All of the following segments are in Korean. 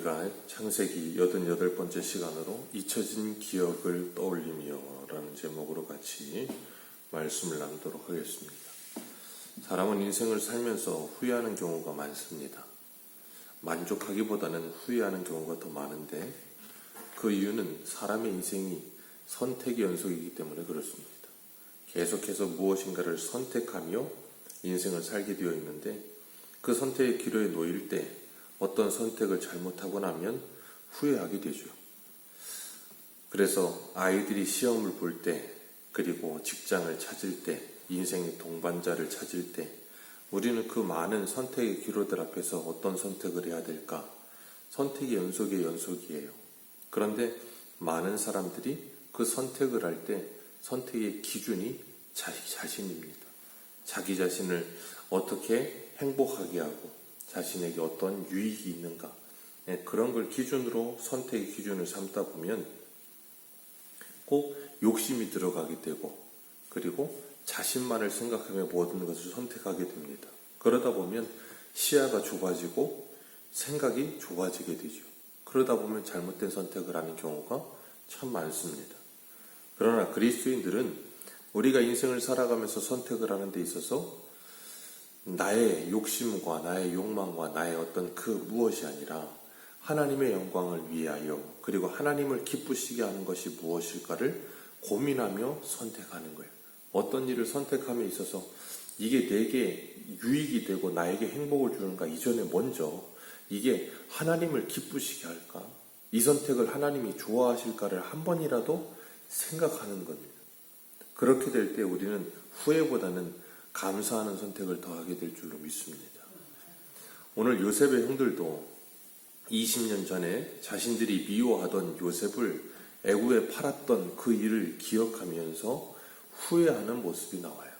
들어갈 창세기 88번째 시간으로 잊혀진 기억을 떠올리며 라는 제목으로 같이 말씀을 나누도록 하겠습니다. 사람은 인생을 살면서 후회하는 경우가 많습니다. 만족하기보다는 후회하는 경우가 더 많은데 그 이유는 사람의 인생이 선택의 연속이기 때문에 그렇습니다. 계속해서 무엇인가를 선택하며 인생을 살게 되어 있는데 그 선택의 기로에 놓일 때 어떤 선택을 잘못하고 나면 후회하게 되죠. 그래서 아이들이 시험을 볼 때, 그리고 직장을 찾을 때, 인생의 동반자를 찾을 때 우리는 그 많은 선택의 기로들 앞에서 어떤 선택을 해야 될까? 선택의 연속의 연속이에요. 그런데 많은 사람들이 그 선택을 할 때 선택의 기준이 자기 자신입니다. 자기 자신을 어떻게 행복하게 하고 자신에게 어떤 유익이 있는가, 그런 걸 기준으로 선택의 기준을 삼다 보면 꼭 욕심이 들어가게 되고, 그리고 자신만을 생각하며 모든 것을 선택하게 됩니다. 그러다 보면 시야가 좁아지고 생각이 좁아지게 되죠. 그러다 보면 잘못된 선택을 하는 경우가 참 많습니다. 그러나 그리스도인들은 우리가 인생을 살아가면서 선택을 하는 데 있어서 나의 욕심과 나의 욕망과 나의 어떤 그 무엇이 아니라 하나님의 영광을 위하여, 그리고 하나님을 기쁘시게 하는 것이 무엇일까를 고민하며 선택하는 거예요. 어떤 일을 선택함에 있어서 이게 내게 유익이 되고 나에게 행복을 주는가 이전에 먼저 이게 하나님을 기쁘시게 할까? 이 선택을 하나님이 좋아하실까를 한 번이라도 생각하는 겁니다. 그렇게 될 때 우리는 후회보다는 감사하는 선택을 더 하게 될 줄로 믿습니다. 오늘 요셉의 형들도 20년 전에 자신들이 미워하던 요셉을 애굽에 팔았던 그 일을 기억하면서 후회하는 모습이 나와요.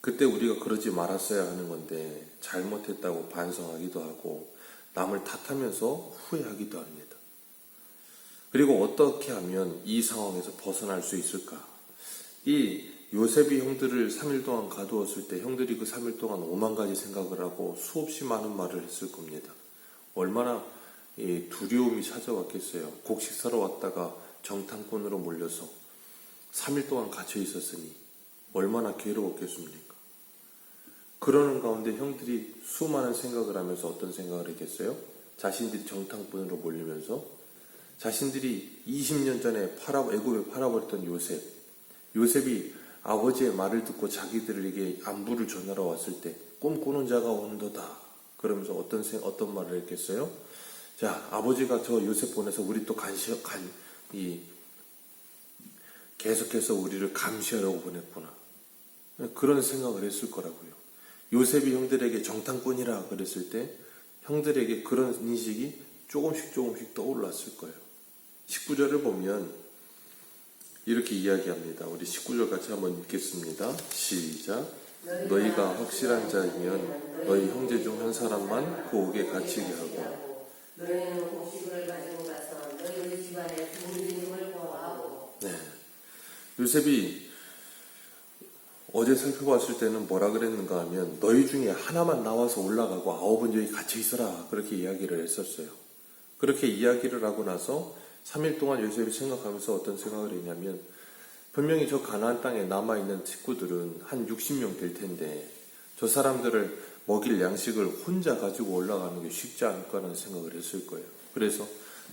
그때 우리가 그러지 말았어야 하는 건데 잘못했다고 반성하기도 하고 남을 탓하면서 후회하기도 합니다. 그리고 어떻게 하면 이 상황에서 벗어날 수 있을까? 이 요셉이 형들을 3일 동안 가두었을 때 형들이 그 3일 동안 5만 가지 생각을 하고 수없이 많은 말을 했을 겁니다. 얼마나 두려움이 찾아왔겠어요. 곡식 사러 왔다가 정탐꾼으로 몰려서 3일 동안 갇혀 있었으니 얼마나 괴로웠겠습니까? 그러는 가운데 형들이 수많은 생각을 하면서 어떤 생각을 했겠어요? 자신들이 정탐꾼으로 몰리면서 자신들이 20년 전에 애굽에 팔아버렸던 요셉이 아버지의 말을 듣고 자기들에게 안부를 전하러 왔을 때 꿈꾸는 자가 온도다 그러면서 어떤 말을 했겠어요? 자, 아버지가 저 요셉 보내서 우리 또 계속해서 우리를 감시하려고 보냈구나. 그런 생각을 했을 거라고요. 요셉이 형들에게 정탐꾼이라 그랬을 때 형들에게 그런 인식이 조금씩 떠올랐을 거예요. 19절을 보면 이렇게 이야기합니다. 우리 19절 같이 한번 읽겠습니다. 시작. 너희가 확실한 자이면 너희 형제 중 한 사람만 그 옥에 갇히게 하고 너희는 곡식을 가지고 가서 너희 집안에 부모님을 보호하고. 네. 요셉이 어제 살펴봤을 때는 뭐라 그랬는가 하면 너희 중에 하나만 나와서 올라가고 9은 여기 갇혀 있어라 그렇게 이야기를 했었어요. 그렇게 이야기를 하고 나서 3일 동안 요셉이 생각하면서 어떤 생각을 했냐면 분명히 저 가나안 땅에 남아있는 식구들은 한 60명 될 텐데 저 사람들을 먹일 양식을 혼자 가지고 올라가는 게 쉽지 않을 거라는 생각을 했을 거예요. 그래서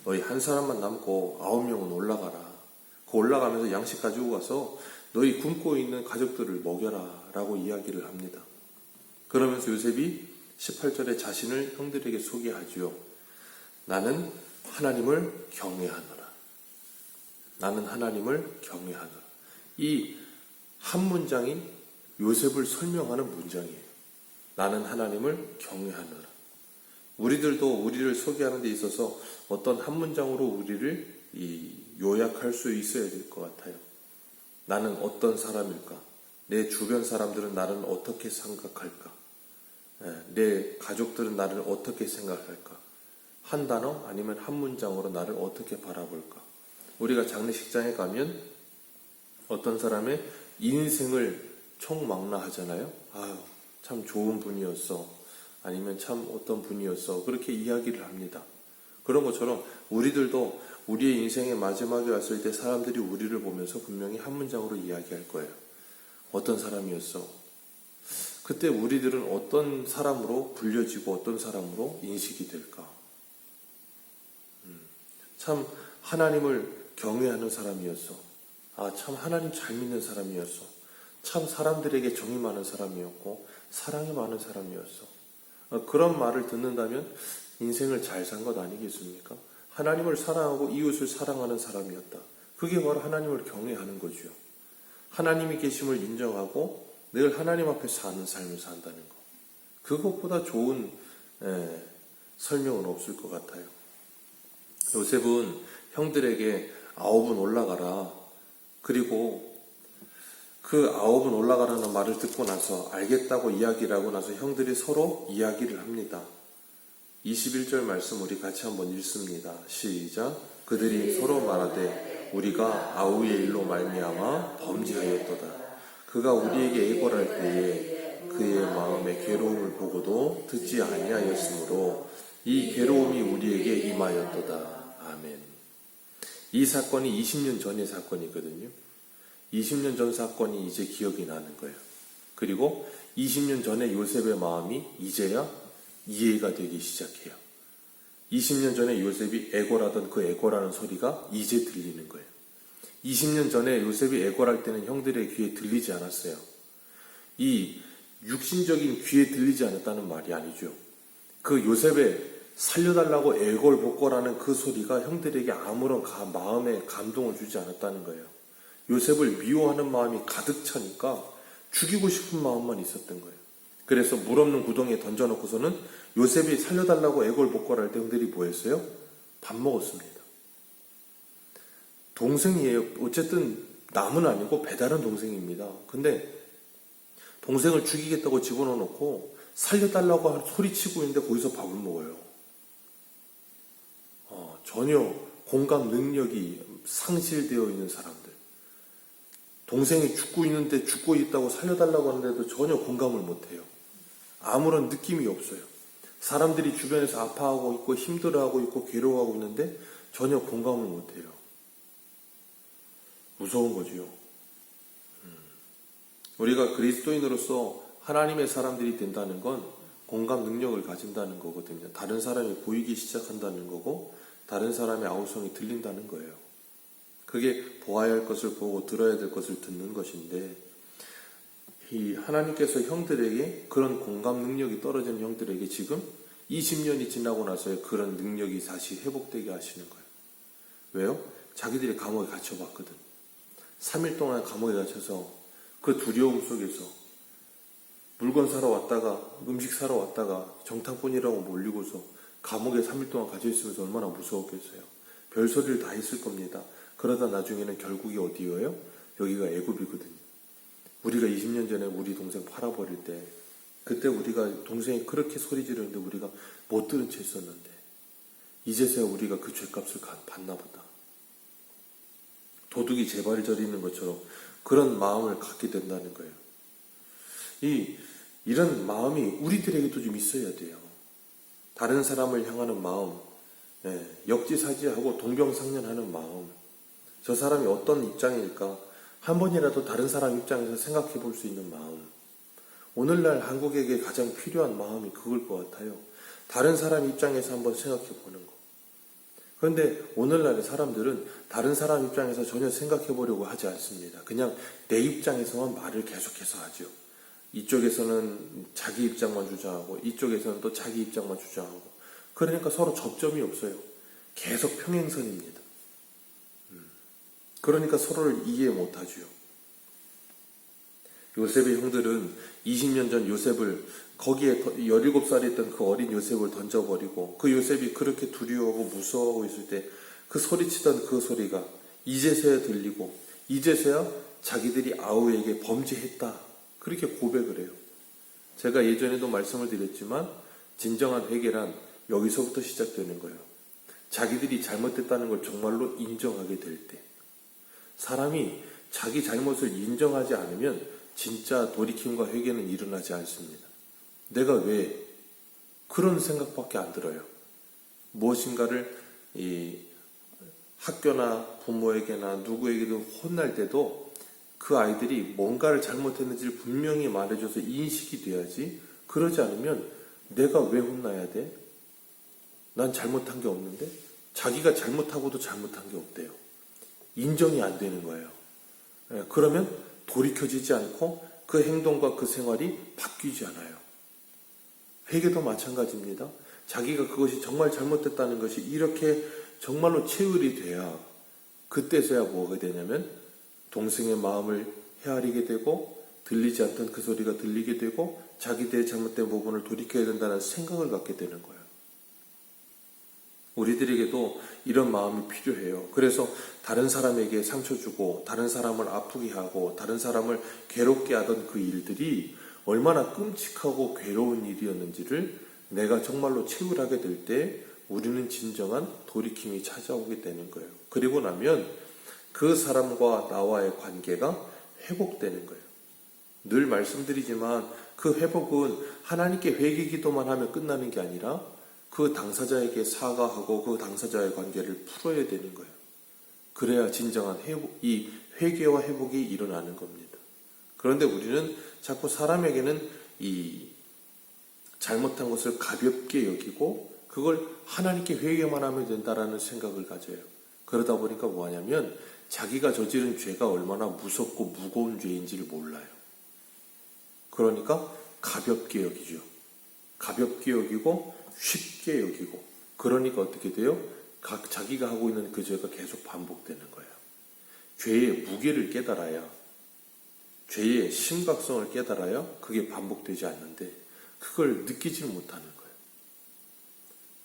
너희 한 사람만 남고 9명은 올라가라. 그 올라가면서 양식 가지고 가서 너희 굶고 있는 가족들을 먹여라 라고 이야기를 합니다. 그러면서 요셉이 18절에 자신을 형들에게 소개하지요. 나는 하나님을 경외하노라. 나는 하나님을 경외하노라. 이 한 문장이 요셉을 설명하는 문장이에요. 나는 하나님을 경외하노라. 우리들도 우리를 소개하는 데 있어서 어떤 한 문장으로 우리를 요약할 수 있어야 될 것 같아요. 나는 어떤 사람일까? 내 주변 사람들은 나를 어떻게 생각할까? 내 가족들은 나를 어떻게 생각할까? 한 단어 아니면 한 문장으로 나를 어떻게 바라볼까? 우리가 장례식장에 가면 어떤 사람의 인생을 총망라하잖아요. 아유, 참 좋은 분이었어. 아니면 참 어떤 분이었어. 그렇게 이야기를 합니다. 그런 것처럼 우리들도 우리의 인생의 마지막에 왔을 때 사람들이 우리를 보면서 분명히 한 문장으로 이야기할 거예요. 어떤 사람이었어? 그때 우리들은 어떤 사람으로 불려지고 어떤 사람으로 인식이 될까? 참 하나님을 경외하는 사람이었어. 아, 참 하나님 잘 믿는 사람이었어. 참 사람들에게 정이 많은 사람이었고 사랑이 많은 사람이었어. 그런 말을 듣는다면 인생을 잘 산 것 아니겠습니까? 하나님을 사랑하고 이웃을 사랑하는 사람이었다. 그게 바로 하나님을 경외하는 거죠. 하나님이 계심을 인정하고 늘 하나님 앞에 사는 삶을 산다는 거. 그것보다 좋은 설명은 없을 것 같아요. 요셉은 형들에게 9은 올라가라. 그리고 그 9은 올라가라는 말을 듣고 나서 알겠다고 이야기를 하고 나서 형들이 서로 이야기를 합니다. 21절 말씀 우리 같이 한번 읽습니다. 시작. 그들이 서로 말하되 우리가 아우의 일로 말미암아 범죄하였도다. 그가 우리에게 애걸할 때에 그의 마음의 괴로움을 보고도 듣지 아니하였으므로 이 괴로움이 우리에게 임하였도다. 아멘. 이 사건이 20년 전의 사건이거든요. 20년 전 사건이 이제 기억이 나는 거예요. 그리고 20년 전에 요셉의 마음이 이제야 이해가 되기 시작해요. 20년 전에 요셉이 애걸하던 그 애걸하는 소리가 이제 들리는 거예요. 20년 전에 요셉이 애걸할 때는 형들의 귀에 들리지 않았어요. 이 육신적인 귀에 들리지 않았다는 말이 아니죠. 그 요셉의 살려달라고 애걸복걸하는 그 소리가 형들에게 아무런 마음에 감동을 주지 않았다는 거예요. 요셉을 미워하는 마음이 가득 차니까 죽이고 싶은 마음만 있었던 거예요. 그래서 물 없는 구덩이에 던져놓고서는 요셉이 살려달라고 애걸복걸할 때 형들이 뭐 했어요? 밥 먹었습니다. 동생이에요. 어쨌든 남은 아니고 배다른 동생입니다. 근데 동생을 죽이겠다고 집어넣어놓고 살려달라고 소리치고 있는데 거기서 밥을 먹어요. 전혀 공감 능력이 상실되어 있는 사람들. 동생이 죽고 있는데 죽고 있다고 살려달라고 하는데도 전혀 공감을 못해요. 아무런 느낌이 없어요. 사람들이 주변에서 아파하고 있고 힘들어하고 있고 괴로워하고 있는데 전혀 공감을 못해요. 무서운 거지요. 우리가 그리스도인으로서 하나님의 사람들이 된다는 건 공감 능력을 가진다는 거거든요. 다른 사람이 보이기 시작한다는 거고 다른 사람의 아우성이 들린다는 거예요. 그게 보아야 할 것을 보고 들어야 될 것을 듣는 것인데 이 하나님께서 형들에게 그런 공감 능력이 떨어진 형들에게 지금 20년이 지나고 나서의 그런 능력이 다시 회복되게 하시는 거예요. 왜요? 자기들이 감옥에 갇혀봤거든. 3일 동안 감옥에 갇혀서 그 두려움 속에서 물건 사러 왔다가 음식 사러 왔다가 정탐꾼이라고 몰리고서 감옥에 3일 동안 갇혀있으면서 얼마나 무서웠겠어요. 별소리를 다 했을 겁니다. 그러다 나중에는 결국이 어디예요? 여기가 애굽이거든요. 우리가 20년 전에 우리 동생 팔아버릴 때 그때 우리가 동생이 그렇게 소리 지르는데 우리가 못 들은 채 있었는데 이제서야 우리가 그 죄값을 받나 보다. 도둑이 제발 저리는 것처럼 그런 마음을 갖게 된다는 거예요. 이런 마음이 우리들에게도 좀 있어야 돼요. 다른 사람을 향하는 마음, 역지사지하고 동경상련하는 마음. 저 사람이 어떤 입장일까? 한 번이라도 다른 사람 입장에서 생각해 볼 수 있는 마음. 오늘날 한국에게 가장 필요한 마음이 그걸 것 같아요. 다른 사람 입장에서 한번 생각해 보는 거. 그런데 오늘날의 사람들은 다른 사람 입장에서 전혀 생각해 보려고 하지 않습니다. 그냥 내 입장에서만 말을 계속해서 하죠. 이쪽에서는 자기 입장만 주장하고 이쪽에서는 또 자기 입장만 주장하고 그러니까 서로 접점이 없어요. 계속 평행선입니다. 그러니까 서로를 이해 못하죠. 요셉의 형들은 20년 전 요셉을 거기에 17살이었던 그 어린 요셉을 던져버리고 그 요셉이 그렇게 두려워하고 무서워하고 있을 때 그 소리치던 그 소리가 이제서야 들리고 이제서야 자기들이 아우에게 범죄했다 그렇게 고백을 해요. 제가 예전에도 말씀을 드렸지만 진정한 회개란 여기서부터 시작되는 거예요. 자기들이 잘못했다는 걸 정말로 인정하게 될 때 사람이 자기 잘못을 인정하지 않으면 진짜 돌이킴과 회개는 일어나지 않습니다. 내가 왜 그런 생각밖에 안 들어요. 무엇인가를 이 학교나 부모에게나 누구에게도 혼날 때도 그 아이들이 뭔가를 잘못했는지를 분명히 말해줘서 인식이 돼야지. 그러지 않으면 내가 왜 혼나야 돼? 난 잘못한 게 없는데? 자기가 잘못하고도 잘못한 게 없대요. 인정이 안 되는 거예요. 그러면 돌이켜지지 않고 그 행동과 그 생활이 바뀌지 않아요. 회개도 마찬가지입니다. 자기가 그것이 정말 잘못됐다는 것이 이렇게 정말로 체휼이 돼야 그때서야 뭐가 되냐면 동생의 마음을 헤아리게 되고 들리지 않던 그 소리가 들리게 되고 자기들의 잘못된 부분을 돌이켜야 된다는 생각을 갖게 되는 거예요. 우리들에게도 이런 마음이 필요해요. 그래서 다른 사람에게 상처 주고 다른 사람을 아프게 하고 다른 사람을 괴롭게 하던 그 일들이 얼마나 끔찍하고 괴로운 일이었는지를 내가 정말로 체휼하게 될 때 우리는 진정한 돌이킴이 찾아오게 되는 거예요. 그리고 나면 그 사람과 나와의 관계가 회복되는 거예요. 늘 말씀드리지만 그 회복은 하나님께 회개 기도만 하면 끝나는 게 아니라 그 당사자에게 사과하고 그 당사자의 관계를 풀어야 되는 거예요. 그래야 진정한 이 회개와 회복이 일어나는 겁니다. 그런데 우리는 자꾸 사람에게는 이 잘못한 것을 가볍게 여기고 그걸 하나님께 회개만 하면 된다라는 생각을 가져요. 그러다 보니까 뭐하냐면 자기가 저지른 죄가 얼마나 무섭고 무거운 죄인지를 몰라요. 그러니까 가볍게 여기죠. 가볍게 여기고 쉽게 여기고 그러니까 어떻게 돼요? 자기가 하고 있는 그 죄가 계속 반복되는 거예요. 죄의 무게를 깨달아야 죄의 심각성을 깨달아야 그게 반복되지 않는데 그걸 느끼지 못하는 거예요.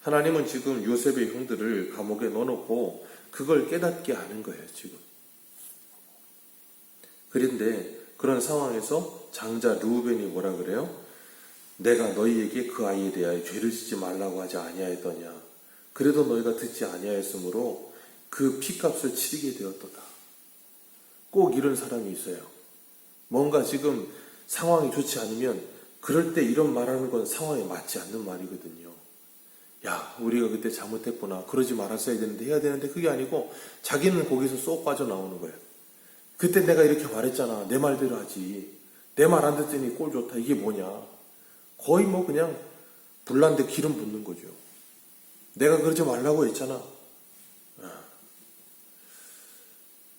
하나님은 지금 요셉의 형들을 감옥에 넣어놓고 그걸 깨닫게 하는 거예요, 지금. 그런데 그런 상황에서 장자 르우벤이 뭐라 그래요? 내가 너희에게 그 아이에 대하여 죄를 짓지 말라고 하지 아니하였더냐. 그래도 너희가 듣지 아니하였으므로 그 피값을 치르게 되었도다. 꼭 이런 사람이 있어요. 뭔가 지금 상황이 좋지 않으면 그럴 때 이런 말하는 건 상황에 맞지 않는 말이거든요. 야, 우리가 그때 잘못했구나. 그러지 말았어야 되는데 해야 되는데 그게 아니고 자기는 거기서 쏙 빠져나오는 거예요. 그때 내가 이렇게 말했잖아. 내 말대로 하지. 내 말 안 듣더니 꼴 좋다. 이게 뭐냐. 거의 뭐 그냥 불난데 기름 붓는 거죠. 내가 그러지 말라고 했잖아.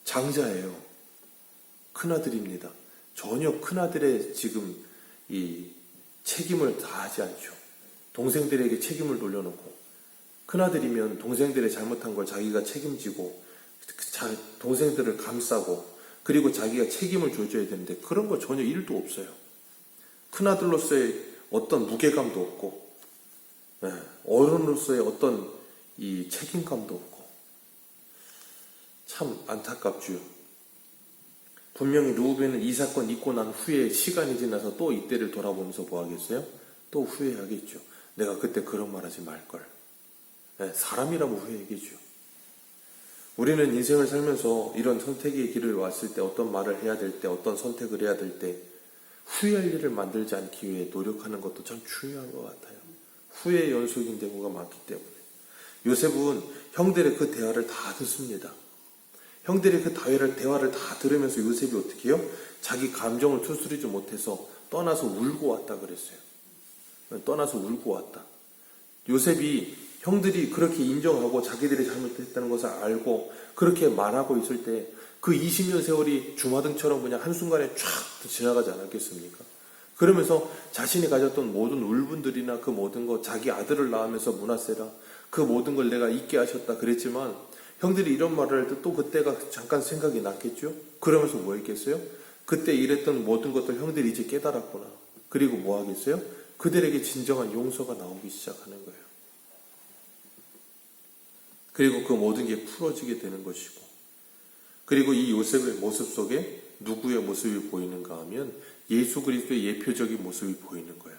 장자예요. 큰아들입니다. 전혀 큰아들의 지금 이 책임을 다하지 않죠. 동생들에게 책임을 돌려놓고 큰아들이면 동생들의 잘못한 걸 자기가 책임지고 동생들을 감싸고 그리고 자기가 책임을 져줘야 되는데 그런 거 전혀 일도 없어요. 큰아들로서의 어떤 무게감도 없고 어른으로서의 어떤 이 책임감도 없고 참 안타깝죠. 분명히 르우벤은 이 사건 있고 난 후에 시간이 지나서 또 이때를 돌아보면서 뭐 하겠어요? 또 후회하겠죠. 내가 그때 그런 말 하지 말걸. 사람이라면 후회하겠죠. 우리는 인생을 살면서 이런 선택의 길을 왔을 때 어떤 말을 해야 될 때 어떤 선택을 해야 될 때 후회할 일을 만들지 않기 위해 노력하는 것도 참 중요한 것 같아요. 후회의 연속인 경우가 많기 때문에. 요셉은 형들의 그 대화를 다 듣습니다. 형들의 그 대화를 다 들으면서 요셉이 어떻게 해요? 자기 감정을 추스리지 못해서 떠나서 울고 왔다 그랬어요. 떠나서 울고 왔다. 요셉이 형들이 그렇게 인정하고 자기들이 잘못했다는 것을 알고 그렇게 말하고 있을 때 그 20년 세월이 주마등처럼 그냥 한순간에 쫙 지나가지 않았겠습니까? 그러면서 자신이 가졌던 모든 울분들이나 그 모든 것, 자기 아들을 낳으면서 므낫세라 그 모든 걸 내가 잊게 하셨다 그랬지만 형들이 이런 말을 할 때 또 그때가 잠깐 생각이 났겠죠? 그러면서 뭐 했겠어요? 그때 일했던 모든 것들 형들이 이제 깨달았구나. 그리고 뭐 하겠어요? 그들에게 진정한 용서가 나오기 시작하는 거예요. 그리고 그 모든 게 풀어지게 되는 것이고 그리고 이 요셉의 모습 속에 누구의 모습이 보이는가 하면 예수 그리스도의 예표적인 모습이 보이는 거예요.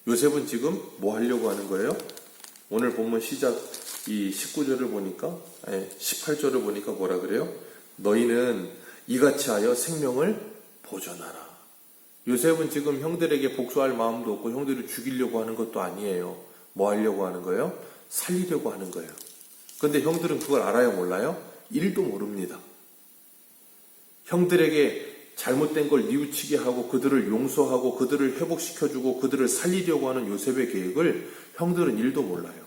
요셉은 지금 뭐 하려고 하는 거예요? 오늘 본문 시작 이 19절을 보니까 18절을 보니까 뭐라 그래요? 너희는 이같이 하여 생명을 보존하라. 요셉은 지금 형들에게 복수할 마음도 없고 형들을 죽이려고 하는 것도 아니에요. 뭐 하려고 하는 거예요? 살리려고 하는 거예요. 근데 형들은 그걸 알아요, 몰라요? 1도 모릅니다. 형들에게 잘못된 걸 뉘우치게 하고 그들을 용서하고 그들을 회복시켜주고 그들을 살리려고 하는 요셉의 계획을 형들은 1도 몰라요.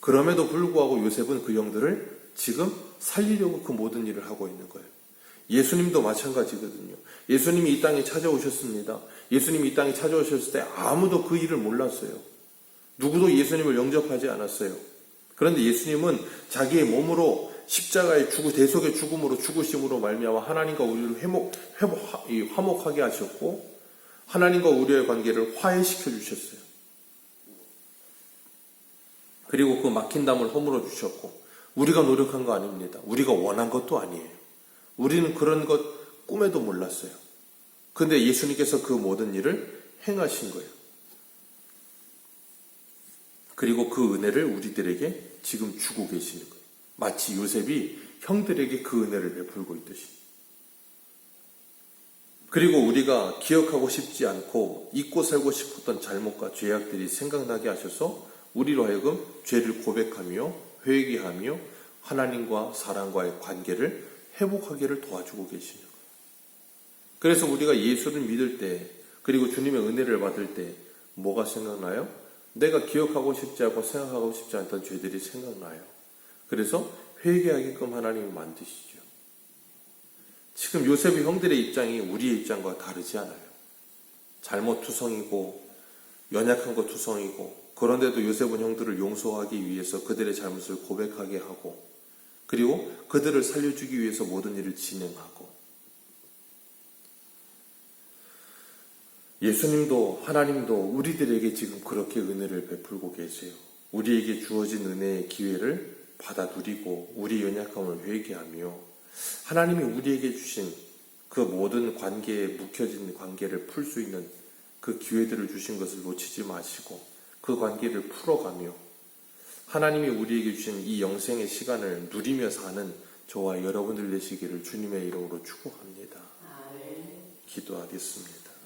그럼에도 불구하고 요셉은 그 형들을 지금 살리려고 그 모든 일을 하고 있는 거예요. 예수님도 마찬가지거든요. 예수님이 이 땅에 찾아오셨습니다. 예수님이 이 땅에 찾아오셨을 때 아무도 그 일을 몰랐어요. 누구도 예수님을 영접하지 않았어요. 그런데 예수님은 자기의 몸으로 십자가의 대속의 죽음으로 죽으심으로 말미암아 하나님과 우리를 화목하게 하셨고 하나님과 우리의 관계를 화해시켜 주셨어요. 그리고 그 막힌 담을 허물어 주셨고 우리가 노력한 거 아닙니다. 우리가 원한 것도 아니에요. 우리는 그런 것 꿈에도 몰랐어요. 근데 예수님께서 그 모든 일을 행하신 거예요. 그리고 그 은혜를 우리들에게 지금 주고 계시는 거예요. 마치 요셉이 형들에게 그 은혜를 베풀고 있듯이. 그리고 우리가 기억하고 싶지 않고 잊고 살고 싶었던 잘못과 죄악들이 생각나게 하셔서 우리로 하여금 죄를 고백하며 회개하며 하나님과 사람과의 관계를 회복하기를 도와주고 계시는 거예요. 그래서 우리가 예수를 믿을 때 그리고 주님의 은혜를 받을 때 뭐가 생각나요? 내가 기억하고 싶지 않고 생각하고 싶지 않던 죄들이 생각나요. 그래서 회개하게끔 하나님이 만드시죠. 지금 요셉의 형들의 입장이 우리의 입장과 다르지 않아요. 잘못투성이고 연약한 것 투성이고 그런데도 요셉은 형들을 용서하기 위해서 그들의 잘못을 고백하게 하고 그리고 그들을 살려주기 위해서 모든 일을 진행하고 예수님도 하나님도 우리들에게 지금 그렇게 은혜를 베풀고 계세요. 우리에게 주어진 은혜의 기회를 받아 누리고 우리 연약함을 회개하며 하나님이 우리에게 주신 그 모든 관계에 묵혀진 관계를 풀 수 있는 그 기회들을 주신 것을 놓치지 마시고 그 관계를 풀어가며 하나님이 우리에게 주신 이 영생의 시간을 누리며 사는 저와 여러분들 되시기를 주님의 이름으로 축복합니다. 기도하겠습니다.